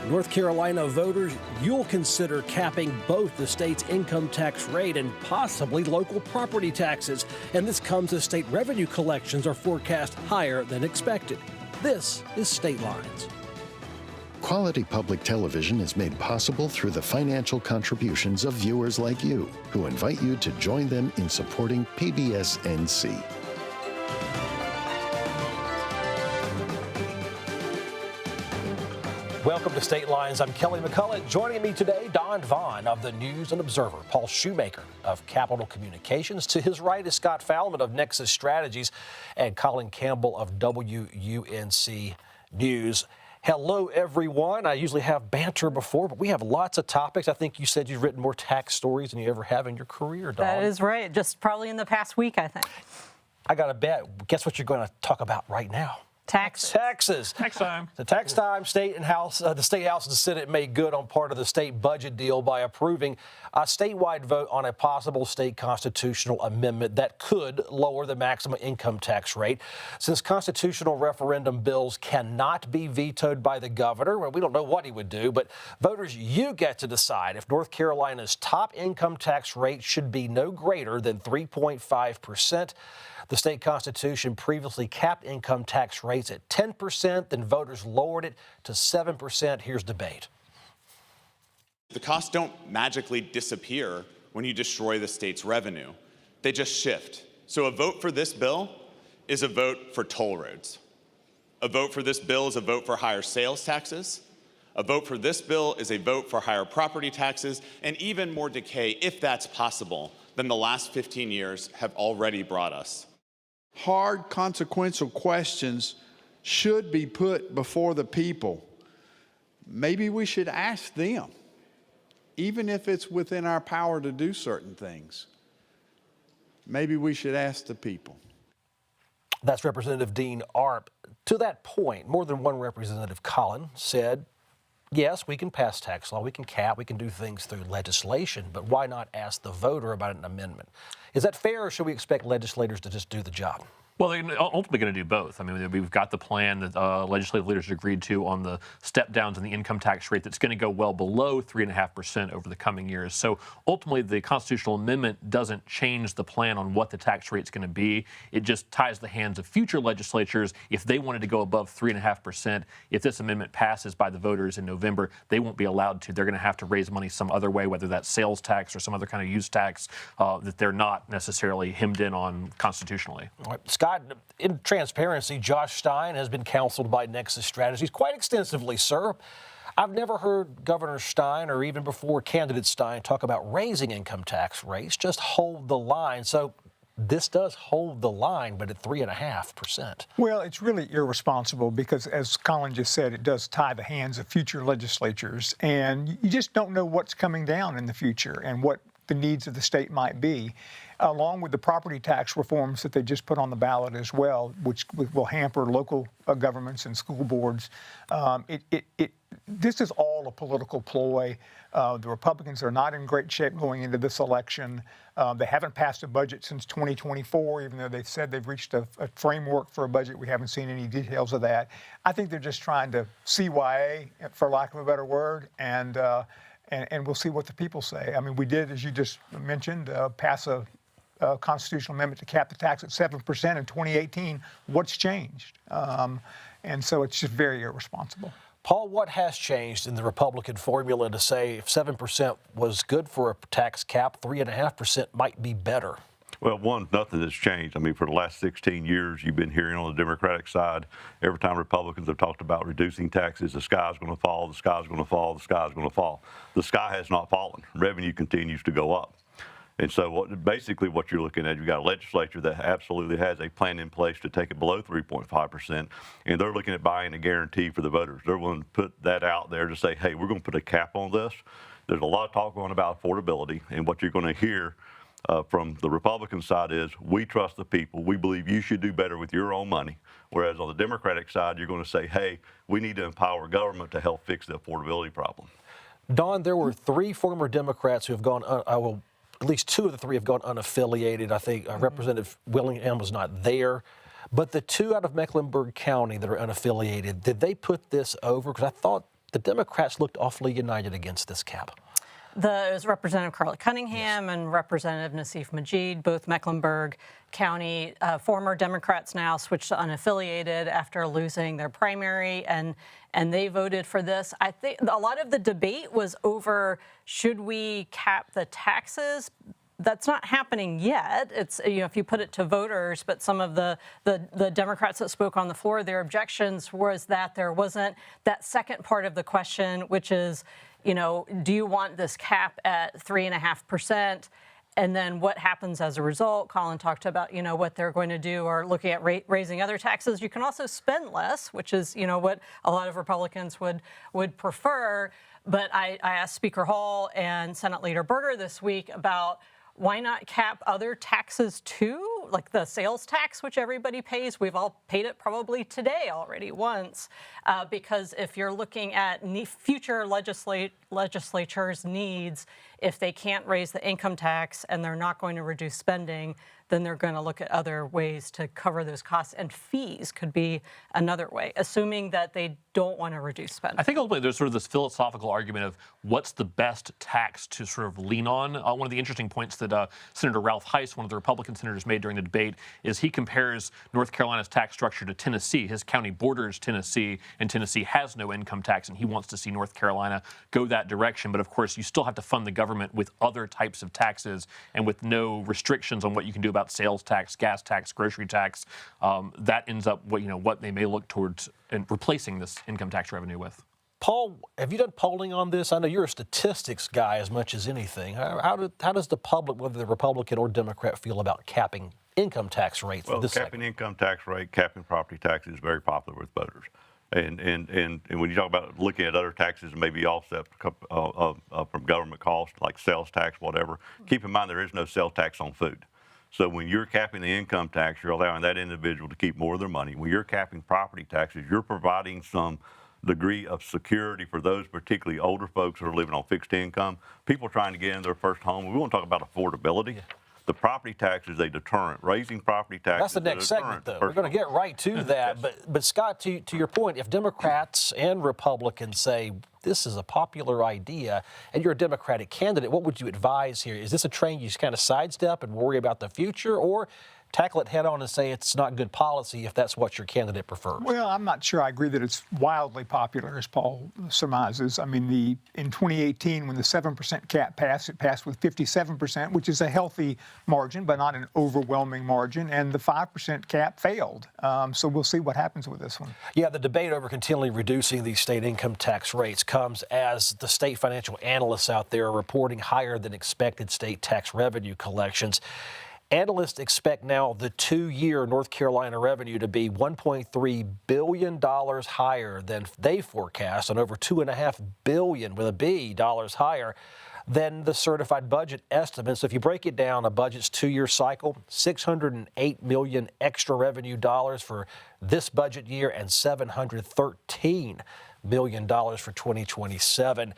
North Carolina voters, you'll consider capping both the state's income tax rate and possibly local property taxes. And this comes as state revenue collections are forecast higher than expected. This is State Lines. Quality public television is made possible through the financial contributions of viewers like you, who invite you to join them in supporting PBS-NC. Welcome to State Lines. I'm Kelly McCullen. Joining me today, Dawn Vaughan of the News and Observer, Paul Shumaker of Capital Communications. To his right is Scott Falmlen of Nexus Strategies and Colin Campbell of WUNC News. Hello, everyone. I usually have banter before, but we have lots of topics. I think you said you've written more tax stories than you ever have in your career, Dawn. That is right. Just probably in the past week, I think. I got to bet. Guess what you're going to talk about right now? Taxes. Tax time. The tax time. State and House, the State House and the Senate made good on part of the state budget deal by approving a statewide vote on a possible state constitutional amendment that could lower the maximum income tax rate. Since constitutional referendum bills cannot be vetoed by the governor, well, we don't know what he would do, but voters, you get to decide if North Carolina's top income tax rate should be no greater than 3.5%. The state constitution previously capped income tax rates at 10%, then voters lowered it to 7%. Here's debate. The costs don't magically disappear when you destroy the state's revenue. They just shift. So a vote for this bill is a vote for toll roads. A vote for this bill is a vote for higher sales taxes. A vote for this bill is a vote for higher property taxes and even more decay, if that's possible, than the last 15 years have already brought us. Hard, consequential questions should be put before the people. Maybe we should ask them, even if it's within our power to do certain things. Maybe we should ask the people. That's Representative Dean Arp. To that point, more than one representative, Colin, said, yes, we can pass tax law, we can cap, we can do things through legislation, but why not ask the voter about an amendment? Is that fair, or should we expect legislators to just do the job? Well, they're ultimately going to do both. I mean, we've got the plan that legislative leaders agreed to on the step downs in the income tax rate that's going to go well below 3.5% over the coming years. So ultimately, the constitutional amendment doesn't change the plan on what the tax rate's going to be. It just ties the hands of future legislatures. If they wanted to go above 3.5%, if this amendment passes by the voters in November, they won't be allowed to. They're going to have to raise money some other way, whether that's sales tax or some other kind of use tax that they're not necessarily hemmed in on constitutionally. All right, Scott, in transparency, Josh Stein has been counseled by Nexus Strategies quite extensively, sir. I've never heard Governor Stein or even before candidate Stein talk about raising income tax rates, just hold the line. So this does hold the line, but at 3.5%. Well, it's really irresponsible because, as Colin just said, it does tie the hands of future legislatures. And you just don't know what's coming down in the future and what the needs of the state might be, along with the property tax reforms that they just put on the ballot as well, which will hamper local governments and school boards. This is all a political ploy. The Republicans are not in great shape going into this election. They haven't passed a budget since 2024, even though they've said they've reached a framework for a budget. We haven't seen any details of that. I think they're just trying to CYA, for lack of a better word, and we'll see what the people say. I mean, we did, as you just mentioned, pass a constitutional amendment to cap the tax at 7% in 2018. What's changed? And so it's just very irresponsible. Paul, what has changed in the Republican formula to say if 7% was good for a tax cap, 3.5% might be better? Well, one, nothing has changed. I mean, for the last 16 years, you've been hearing on the Democratic side, every time Republicans have talked about reducing taxes, the sky's going to fall, the sky's going to fall, the sky's going to fall. The sky has not fallen. Revenue continues to go up. And so basically what you're looking at, you've got a legislature that absolutely has a plan in place to take it below 3.5%, and they're looking at buying a guarantee for the voters. They're willing to put that out there to say, hey, we're going to put a cap on this. There's a lot of talk going about affordability, and what you're going to hear from the Republican side is, we trust the people. We believe you should do better with your own money. Whereas on the Democratic side, you're going to say, hey, we need to empower government to help fix the affordability problem. Dawn, there were 3 former Democrats who have gone, at least 2 of the 3 have gone unaffiliated. I think Representative Willingham was not there. But the 2 out of Mecklenburg County that are unaffiliated, did they put this over? Because I thought the Democrats looked awfully united against this cap. It was Representative Carly Cunningham and Representative Nassif Majid, both Mecklenburg County, former Democrats now switched to unaffiliated after losing their primary, and they voted for this. I think a lot of the debate was over, should we cap the taxes? That's not happening yet. It's, if you put it to voters, but some of the Democrats that spoke on the floor, their objections was that there wasn't that second part of the question, which is, do you want this cap at 3.5%? And then what happens as a result? Colin talked about, what they're going to do or looking at raising other taxes. You can also spend less, which is, what a lot of Republicans would prefer. But I asked Speaker Hall and Senate Leader Berger this week about why not cap other taxes too, like the sales tax, which everybody pays. We've all paid it probably today already once, because if you're looking at future legislatures' needs, if they can't raise the income tax and they're not going to reduce spending, then they're going to look at other ways to cover those costs, and fees could be another way, assuming that they don't want to reduce spending. I think ultimately there's sort of this philosophical argument of what's the best tax to sort of lean on. One of the interesting points that Senator Ralph Heiss, one of the Republican senators, made during the debate is he compares North Carolina's tax structure to Tennessee. His county borders Tennessee, and Tennessee has no income tax, and he wants to see North Carolina go that direction. But of course, you still have to fund the government with other types of taxes and with no restrictions on what you can do about sales tax, gas tax, grocery tax. That ends up what they may look towards and replacing this income tax revenue with. Paul, have you done polling on this? I know you're a statistics guy as much as anything. How does the public, whether they're Republican or Democrat, feel about capping income tax rates? Well, for this capping segment? income tax rate, capping property taxes is very popular with voters. And when you talk about looking at other taxes and maybe offset from government costs like sales tax, whatever, keep in mind there is no sales tax on food. So when you're capping the income tax, you're allowing that individual to keep more of their money. When you're capping property taxes, you're providing some degree of security for those particularly older folks who are living on fixed income, people trying to get in their first home. We want to talk about affordability. Yeah. The property tax is a deterrent. Raising property taxes. That's the next segment, though. We're going to get right to that. But Scott, to your point, if Democrats and Republicans say this is a popular idea and you're a Democratic candidate, what would you advise here? Is this a train you just kind of sidestep and worry about the future, or tackle it head on and say it's not good policy if that's what your candidate prefers? Well, I'm not sure I agree that it's wildly popular, as Paul surmises. I mean, in 2018, when the 7% cap passed, it passed with 57%, which is a healthy margin, but not an overwhelming margin, and the 5% cap failed. So we'll see what happens with this one. Yeah, the debate over continually reducing these state income tax rates comes as the state financial analysts out there are reporting higher than expected state tax revenue collections. Analysts expect now the 2-year North Carolina revenue to be $1.3 billion higher than they forecast, and over $2.5 billion with a B dollars higher than the certified budget estimate. So if you break it down, a budget's 2-year cycle, $608 million extra revenue dollars for this budget year and $713 million for 2027.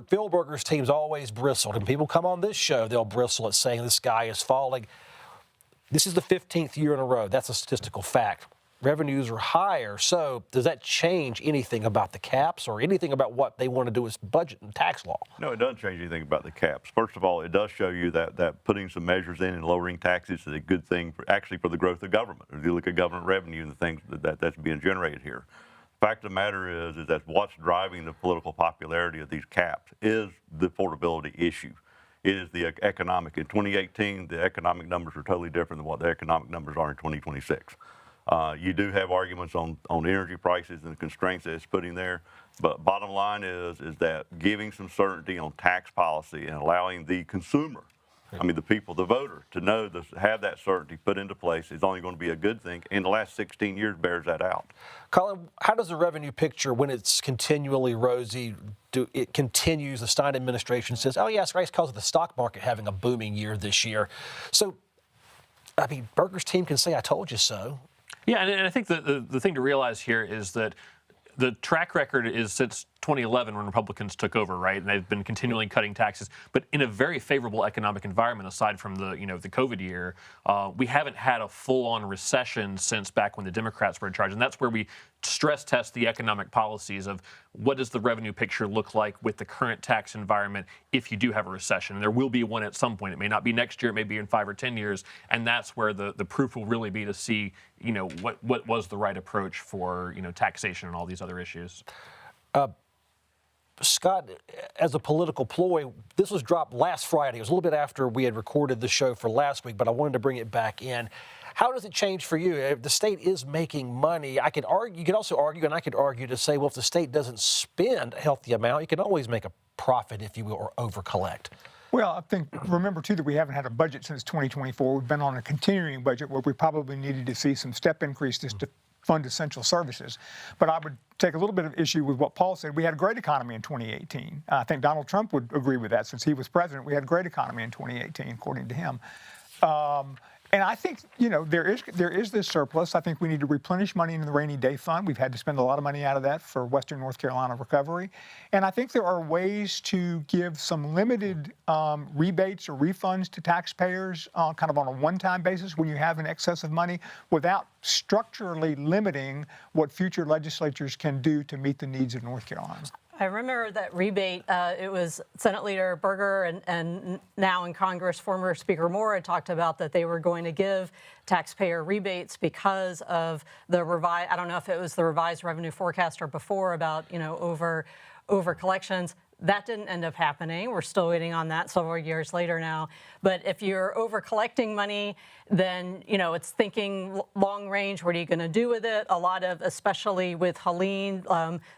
Phil Berger's team's always bristled, and people come on this show, they'll bristle at saying the sky is falling. This is the 15th year in a row. That's a statistical fact. Revenues are higher. So does that change anything about the caps or anything about what they want to do with budget and tax law? No, it doesn't change anything about the caps. First of all, it does show you that putting some measures in and lowering taxes is a good thing for the growth of government. If you look at government revenue and the things that's being generated here. Fact of the matter is that what's driving the political popularity of these caps is the affordability issue. It is the economic. In 2018, the economic numbers are totally different than what the economic numbers are in 2026. You do have arguments on energy prices and the constraints that it's putting there, but bottom line is that giving some certainty on tax policy and allowing the consumer, the people, the voter, to know have that certainty put into place is only going to be a good thing. And the last 16 years bears that out. Colin, how does the revenue picture, when it's continually rosy, it continues? The Stein administration says, oh, yeah, it's because of the stock market having a booming year this year. So, Berger's team can say, I told you so. Yeah, and I think the thing to realize here is that the track record is since 2011 when Republicans took over, right? And they've been continually cutting taxes, but in a very favorable economic environment, aside from the the COVID year. We haven't had a full-on recession since back when the Democrats were in charge, and that's where we stress test the economic policies of what does the revenue picture look like with the current tax environment if you do have a recession. And there will be one at some point. It may not be next year, it may be in 5 or 10 years, and that's where the proof will really be to see what was the right approach for taxation and all these other issues. Scott, as a political ploy, this was dropped last Friday. It was a little bit after we had recorded the show for last week, but I wanted to bring it back in. How does it change for you? If the state is making money, I could argue, you could also argue, and I could argue to say, well, if the state doesn't spend a healthy amount, you can always make a profit, if you will, or over-collect. Well, I think, remember, too, that we haven't had a budget since 2024. We've been on a continuing budget where we probably needed to see some step increases to fund essential services. But I would take a little bit of issue with what Paul said. We had a great economy in 2018. I think Donald Trump would agree with that. Since he was president, we had a great economy in 2018, according to him. And I think, there is this surplus. I think we need to replenish money in the rainy day fund. We've had to spend a lot of money out of that for Western North Carolina recovery. And I think there are ways to give some limited rebates or refunds to taxpayers kind of on a one-time basis when you have an excess of money without structurally limiting what future legislatures can do to meet the needs of North Carolina. I remember that rebate. It was Senate Leader Berger and now in Congress, former Speaker Moore had talked about that they were going to give taxpayer rebates because of the revised, I don't know if it was the revised revenue forecast or before about, over collections. That didn't end up happening. We're still waiting on that several years later now. But if you're over collecting money, then, it's thinking long range. What are you going to do with it? A lot of, especially with Helene,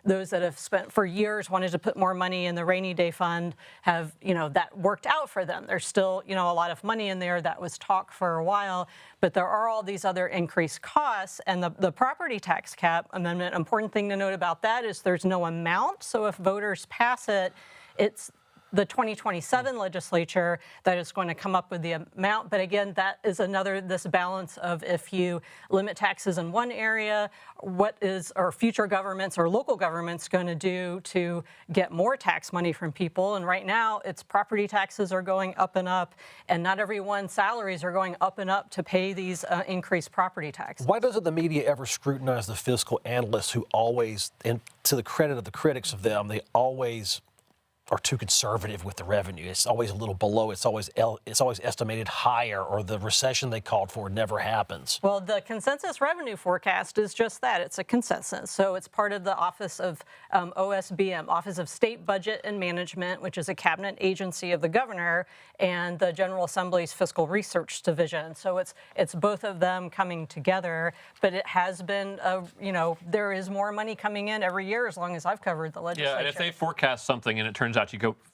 those that have spent for years wanted to put more money in the rainy day fund have, that worked out for them. There's still, a lot of money in there. That was talk for a while. But there are all these other increased costs. And the property tax cap amendment, important thing to note about that is there's no amount. So if voters pass it, it's the 2027 legislature that is going to come up with the amount. But again, that is this balance of if you limit taxes in one area, what is our future governments or local governments going to do to get more tax money from people? And right now, it's property taxes are going up, and not everyone's salaries are going up and up to pay these increased property taxes. Why doesn't the media ever scrutinize the fiscal analysts who always, and to the credit of the critics of them, they always are too conservative with the revenue? It's always a little below. It's always estimated higher, or the recession they called for never happens. Well, the consensus revenue forecast is just that. It's a consensus. So it's part of the Office of OSBM, Office of State Budget and Management, which is a cabinet agency of the governor, and the General Assembly's Fiscal Research Division. So it's both of them coming together. But it has been, there is more money coming in every year as long as I've covered the legislature. Yeah, and if they forecast something and it turns out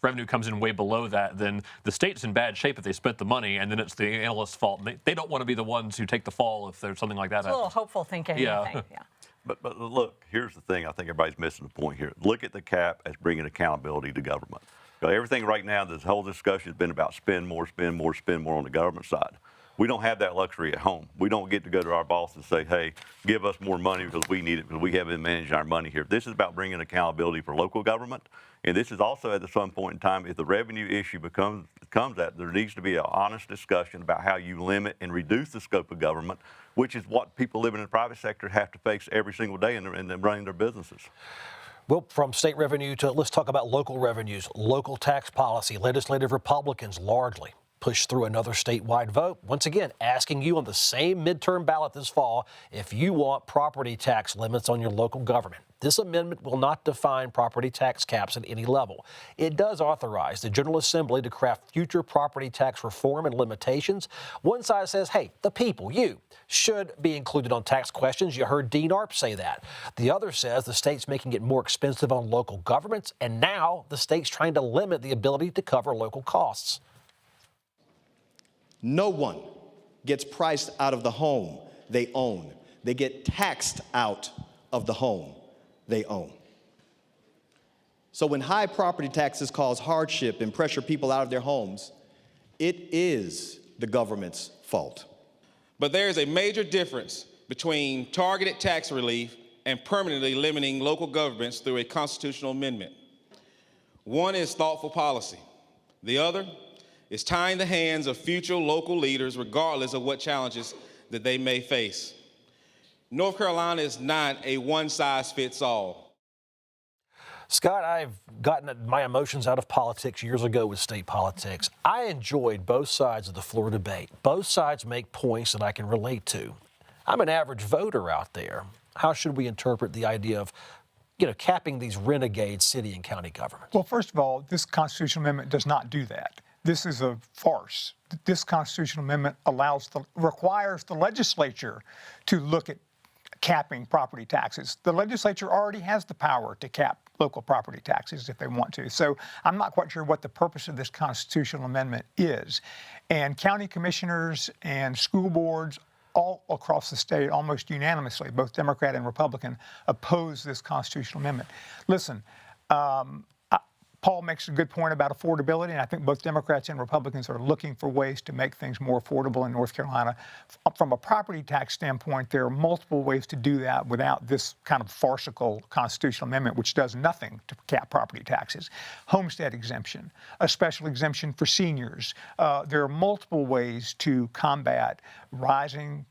revenue comes in way below that, then the state's in bad shape if they spent the money, and then it's the analyst's fault. They don't want to be the ones who take the fall if there's something like that. It's a little hopeful thinking. Yeah. I think. Yeah. But look, here's the thing. I think everybody's missing the point here. Look at the cap as bringing accountability to government. Everything right now, this whole discussion has been about spend more on the government side. We don't have that luxury at home. We don't get to go to our boss and say, hey, give us more money because we need it, because we haven't managed our money here. This is about bringing accountability for local government. And this is also at some point in time, if the revenue issue comes at, there needs to be an honest discussion about how you limit and reduce the scope of government, which is what people living in the private sector have to face every single day in running their businesses. Well, from state revenue to, let's talk about local revenues, local tax policy. Legislative Republicans largely push through another statewide vote. Once again, asking you on the same midterm ballot this fall if you want property tax limits on your local government. This amendment will not define property tax caps at any level. It does authorize the General Assembly to craft future property tax reform and limitations. One side says, hey, the people, you, should be included on tax questions. You heard Dean Arp say that. The other says the state's making it more expensive on local governments, and now the state's trying to limit the ability to cover local costs. No one gets priced out of the home they own. They get taxed out of the home they own. So when high property taxes cause hardship and pressure people out of their homes, it is the government's fault. But there is a major difference between targeted tax relief and permanently limiting local governments through a constitutional amendment. One is thoughtful policy. The other is tying the hands of future local leaders regardless of what challenges that they may face. North Carolina is not a one-size-fits-all. Scott, I've gotten my emotions out of politics years ago with state politics. I enjoyed both sides of the floor debate. Both sides make points that I can relate to. I'm an average voter out there. How should we interpret the idea of, capping these renegade city and county governments? Well, first of all, this constitutional amendment does not do that. This is a farce. This constitutional amendment requires the legislature to look at capping property taxes. The legislature already has the power to cap local property taxes if they want to. So I'm not quite sure what the purpose of this constitutional amendment is. And county commissioners and school boards all across the state, almost unanimously, both Democrat and Republican, oppose this constitutional amendment. Listen, Paul makes a good point about affordability, and I think both Democrats and Republicans are looking for ways to make things more affordable in North Carolina. From a property tax standpoint, there are multiple ways to do that without this kind of farcical constitutional amendment, which does nothing to cap property taxes. Homestead exemption, a special exemption for seniors. There are multiple ways to combat rising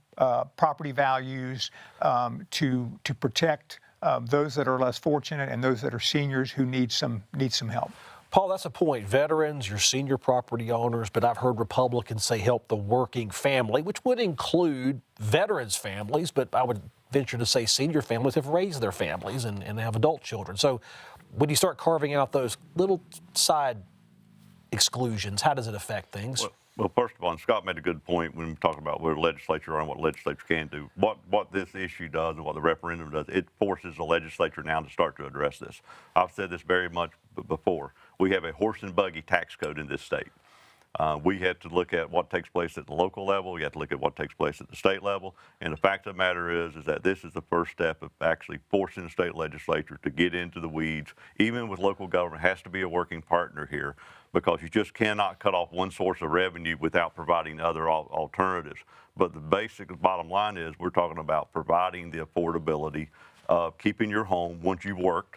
property values, to protect those that are less fortunate and those that are seniors who need some help. Paul, that's a point. Veterans, your senior property owners, but I've heard Republicans say help the working family, which would include veterans' families, but I would venture to say senior families have raised their families and have adult children. So when you start carving out those little side exclusions, how does it affect things? Well, first of all, and Scott made a good point when we talk about where the legislature are and what the legislature can do. What this issue does and what the referendum does, it forces the legislature now to start to address this. I've said this very much before. We have a horse and buggy tax code in this state. We have to look at what takes place at the local level. We have to look at what takes place at the state level. And the fact of the matter is that this is the first step of actually forcing the state legislature to get into the weeds. Even with local government, has to be a working partner here, because you just cannot cut off one source of revenue without providing other alternatives. But the basic bottom line is we're talking about providing the affordability of keeping your home once you've worked.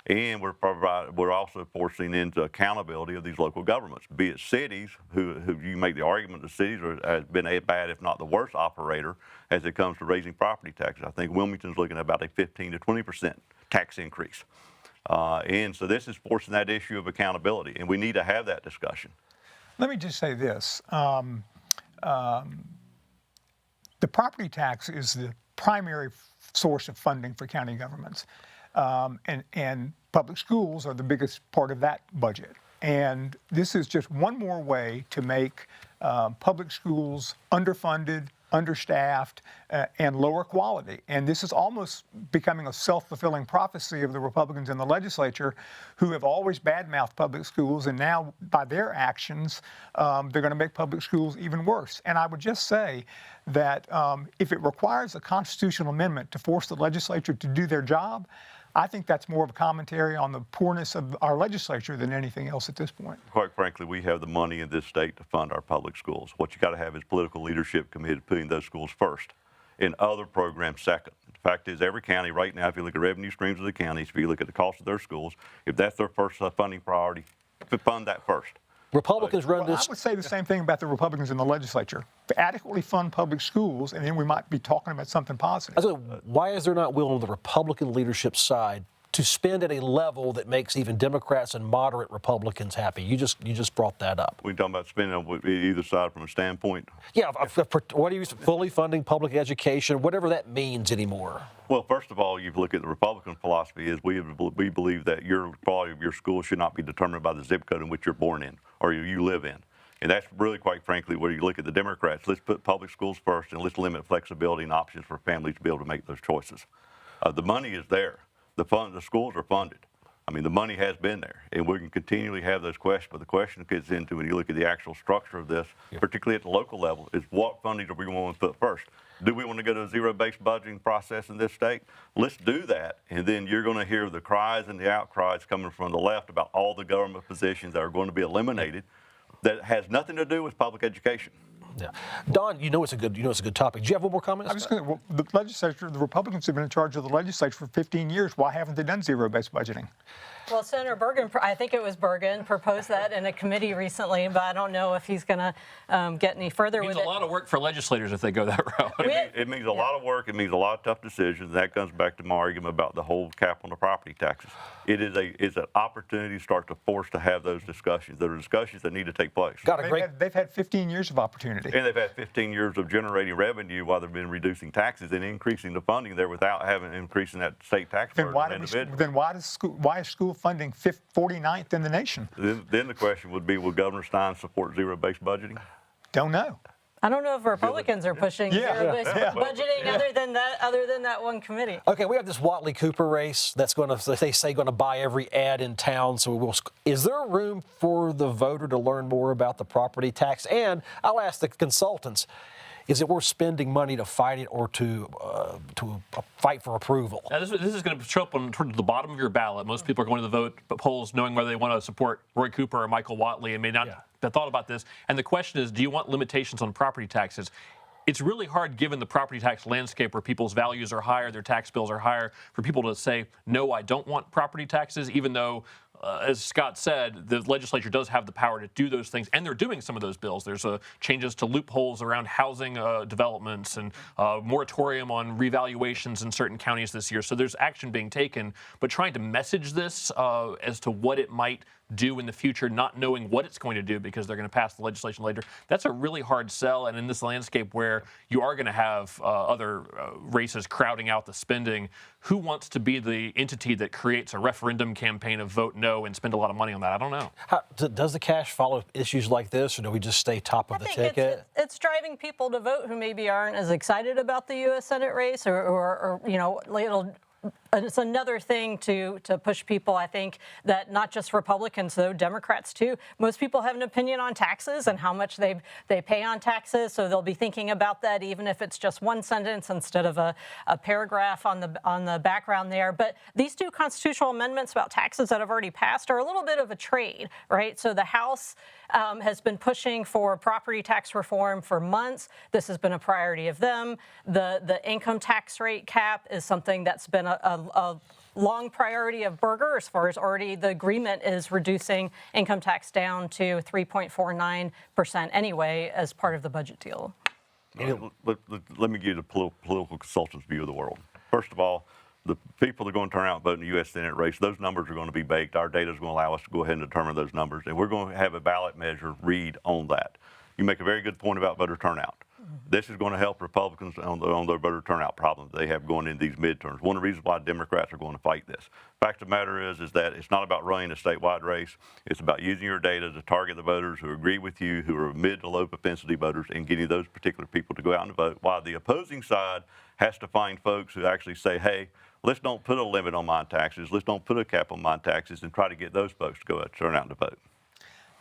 And we're also forcing into accountability of these local governments, be it cities, who you make the argument the cities has been a bad, if not the worst operator as it comes to raising property taxes. I think Wilmington's looking at about a 15 to 20% tax increase. And so this is forcing that issue of accountability, and we need to have that discussion. Let me just say this. The property tax is the primary source of funding for county governments. And public schools are the biggest part of that budget. And this is just one more way to make public schools underfunded, understaffed, and lower quality. And this is almost becoming a self-fulfilling prophecy of the Republicans in the legislature, who have always badmouthed public schools, and now by their actions, they're going to make public schools even worse. And I would just say that if it requires a constitutional amendment to force the legislature to do their job, I think that's more of a commentary on the poorness of our legislature than anything else at this point. Quite frankly, we have the money in this state to fund our public schools. What you got to have is political leadership committed to putting those schools first and other programs second. The fact is, every county right now, if you look at revenue streams of the counties, if you look at the cost of their schools, if that's their first funding priority, fund that first. Republicans run this. I would say the same thing about the Republicans in the legislature. To adequately fund public schools, and then we might be talking about something positive. So why is there not will on the Republican leadership side to spend at a level that makes even Democrats and moderate Republicans happy? You just brought that up. We're talking about spending on either side from a standpoint. Yeah, what are you fully funding public education, whatever that means anymore? Well, first of all, you look at the Republican philosophy is we believe that your quality of your school should not be determined by the zip code in which you're born in or you live in. And that's really, quite frankly, where you look at the Democrats. Let's put public schools first, and let's limit flexibility and options for families to be able to make those choices. The money is there. The schools are funded. I mean, the money has been there, and we can continually have those questions. But the question gets into, when you look at the actual structure of this, particularly at the local level, is what funding do we want to put first? Do we want to go to a zero-based budgeting process in this state? Let's do that, and then you're going to hear the cries and the outcries coming from the left about all the government positions that are going to be eliminated that has nothing to do with public education. Yeah. Dawn, it's a good topic. Do you have one more comment? I'm just going to, the legislature, the Republicans have been in charge of the legislature for 15 years. Why haven't they done zero-based budgeting? Well, Senator Bergen, I think it was Bergen, proposed that in a committee recently, but I don't know if he's going to get any further with it. It means a lot of work for legislators if they go that route. It means a lot of work. It means a lot of tough decisions. That comes back to my argument about the whole cap on the property taxes. It's an opportunity to start to force to have those discussions. There are discussions that need to take place. They've had 15 years of opportunity. And they've had 15 years of generating revenue while they've been reducing taxes and increasing the funding there without having increasing that state tax burden on individuals. Then why is school funding 49th in the nation? Then the question would be, will Governor Stein support zero-based budgeting? Don't know. I don't know if Republicans are pushing zero-based budgeting other than that one committee. Okay, we have this Watley Cooper race that's going to buy every ad in town. So is there room for the voter to learn more about the property tax? And I'll ask the consultants, is it worth spending money to fight it or to fight for approval? Now, this is going to show up towards the bottom of your ballot. Most people are going to the vote polls knowing whether they want to support Roy Cooper or Michael Watley and may not have thought about this. And the question is, do you want limitations on property taxes? It's really hard, given the property tax landscape where people's values are higher, their tax bills are higher, for people to say, no, I don't want property taxes, even though as Scott said, the legislature does have the power to do those things, and they're doing some of those bills. There's changes to loopholes around housing developments and moratorium on revaluations in certain counties this year. So there's action being taken, but trying to message this as to what it might do in the future, not knowing what it's going to do because they're going to pass the legislation later, that's a really hard sell. And in this landscape where you are going to have other races crowding out the spending, who wants to be the entity that creates a referendum campaign of vote no and spend a lot of money on that? I don't know. Does the cash follow issues like this, or do we just stay top of the ticket? It's driving people to vote who maybe aren't as excited about the U.S. Senate race, or it's another thing to push people, I think, that not just Republicans, though, Democrats too. Most people have an opinion on taxes and how much they pay on taxes, so they'll be thinking about that even if it's just one sentence instead of a paragraph on the background there. But these two constitutional amendments about taxes that have already passed are a little bit of a trade, right? So the House has been pushing for property tax reform for months. This has been a priority of them. The income tax rate cap is something that's been a long priority of Berger, as far as already the agreement is reducing income tax down to 3.49% anyway as part of the budget deal. Let me give you the political consultant's view of the world. First of all, the people that are going to turn out and vote in the U.S. Senate race, those numbers are going to be baked. Our data is going to allow us to go ahead and determine those numbers, and we're going to have a ballot measure read on that. You make a very good point about voter turnout. This is going to help Republicans on their voter turnout problems they have going into these midterms. One of the reasons why Democrats are going to fight this. Fact of the matter is that it's not about running a statewide race. It's about using your data to target the voters who agree with you, who are mid to low propensity voters, and getting those particular people to go out and vote, while the opposing side has to find folks who actually say, hey, let's don't put a limit on my taxes, let's don't put a cap on my taxes, and try to get those folks to go out and turn out and vote.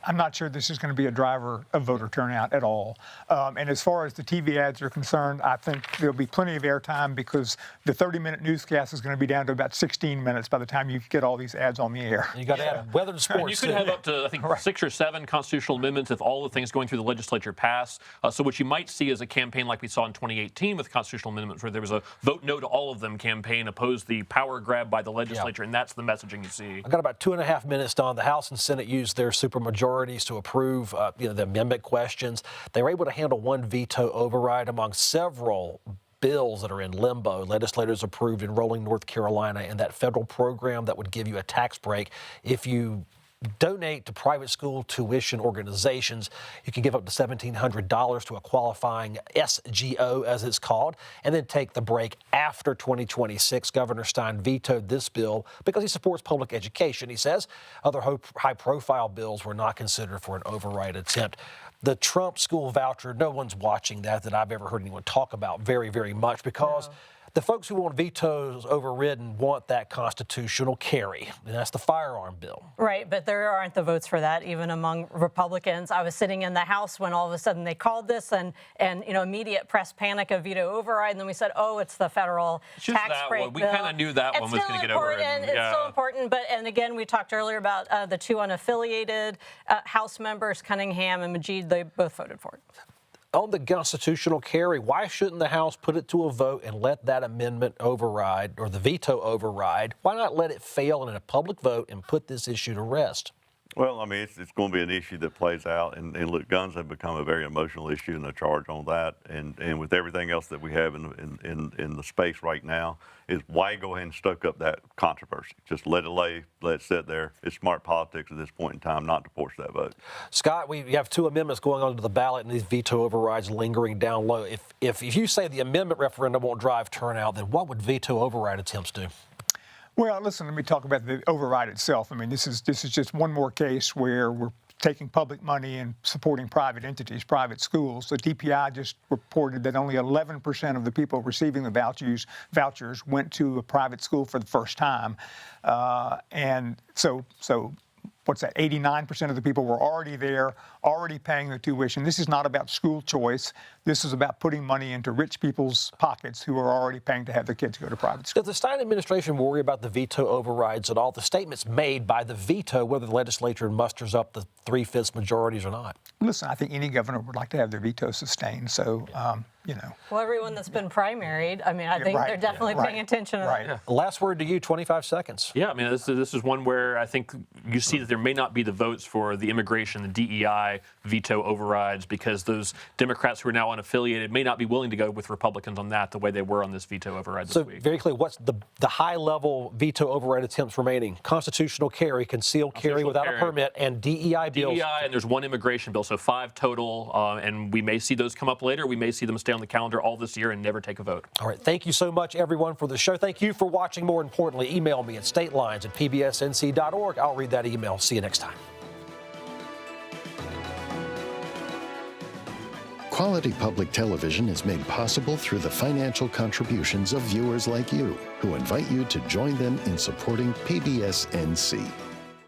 I'm not sure this is going to be a driver of voter turnout at all. And as far as the TV ads are concerned, I think there'll be plenty of airtime because the 30-minute newscast is going to be down to about 16 minutes by the time you get all these ads on the air. You got to add weather and sports. And you could have up to, I think, 6 or 7 constitutional amendments if all the things going through the legislature pass. So what you might see is a campaign like we saw in 2018 with constitutional amendments, where there was a vote no to all of them campaign, opposed the power grab by the legislature, and that's the messaging you see. I've got about 2.5 minutes, Don. The House and Senate used their supermajorities to approve the amendment questions. They were able to handle one veto override among several bills that are in limbo. Legislators approved enrolling North Carolina in that federal program that would give you a tax break if you donate to private school tuition organizations. You can give up to $1,700 to a qualifying SGO, as it's called, and then take the break after 2026. Governor Stein vetoed this bill because he supports public education, he says. Other high-profile bills were not considered for an override attempt. The Trump school voucher, no one's watching that I've ever heard anyone talk about very, very much, because the folks who want vetoes overridden want that constitutional carry, and that's the firearm bill. Right, but there aren't the votes for that, even among Republicans. I was sitting in the House when all of a sudden they called this, and immediate press panic of veto override, and then we said, oh, it's the federal tax break bill. We kind of knew that one was going to get overridden. It's still important, and again, we talked earlier about the two unaffiliated House members, Cunningham and Majid. They both voted for it. On the constitutional carry, why shouldn't the House put it to a vote and let that amendment override, or the veto override? Why not let it fail in a public vote and put this issue to rest? Well, I mean, it's going to be an issue that plays out, and look, guns have become a very emotional issue, and the charge on that, and with everything else that we have in the space right now, is why go ahead and stoke up that controversy? Just let it lay, let it sit there. It's smart politics at this point in time not to force that vote. Scott, we have 2 amendments going onto the ballot, and these veto overrides lingering down low. If you say the amendment referendum won't drive turnout, then what would veto override attempts do? Well, listen, let me talk about the override itself. I mean, this is just one more case where we're taking public money and supporting private entities, private schools. The DPI just reported that only 11% of the people receiving the vouchers went to a private school for the first time. And so what's that? 89% of the people were already there, already paying the tuition. This is not about school choice. This is about putting money into rich people's pockets who are already paying to have their kids go to private school. Does the Stein administration worry about the veto overrides at all? The statements made by the veto, whether the legislature musters up the 3/5 majorities or not? Listen, I think any governor would like to have their veto sustained. So, you know. Well, everyone that's been primaried, I mean, I think they're definitely paying attention to that. Yeah. Last word to you, 25 seconds. Yeah, I mean, this is one where I think you see that there may not be the votes for the immigration, the DEI veto overrides, because those Democrats who are now unaffiliated may not be willing to go with Republicans on that the way they were on this veto override this week. Very clearly, what's the high-level veto override attempts remaining? Constitutional carry, concealed carry without a permit, and DEI bills. DEI, and there's 1 immigration bill, so 5 total, and we may see those come up later. We may see them stay on the calendar all this year and never take a vote. All right, thank you so much, everyone, for the show. Thank you for watching. More importantly, email me at statelines@pbsnc.org. I'll read that email. See you next time. Quality public television is made possible through the financial contributions of viewers like you, who invite you to join them in supporting PBS NC.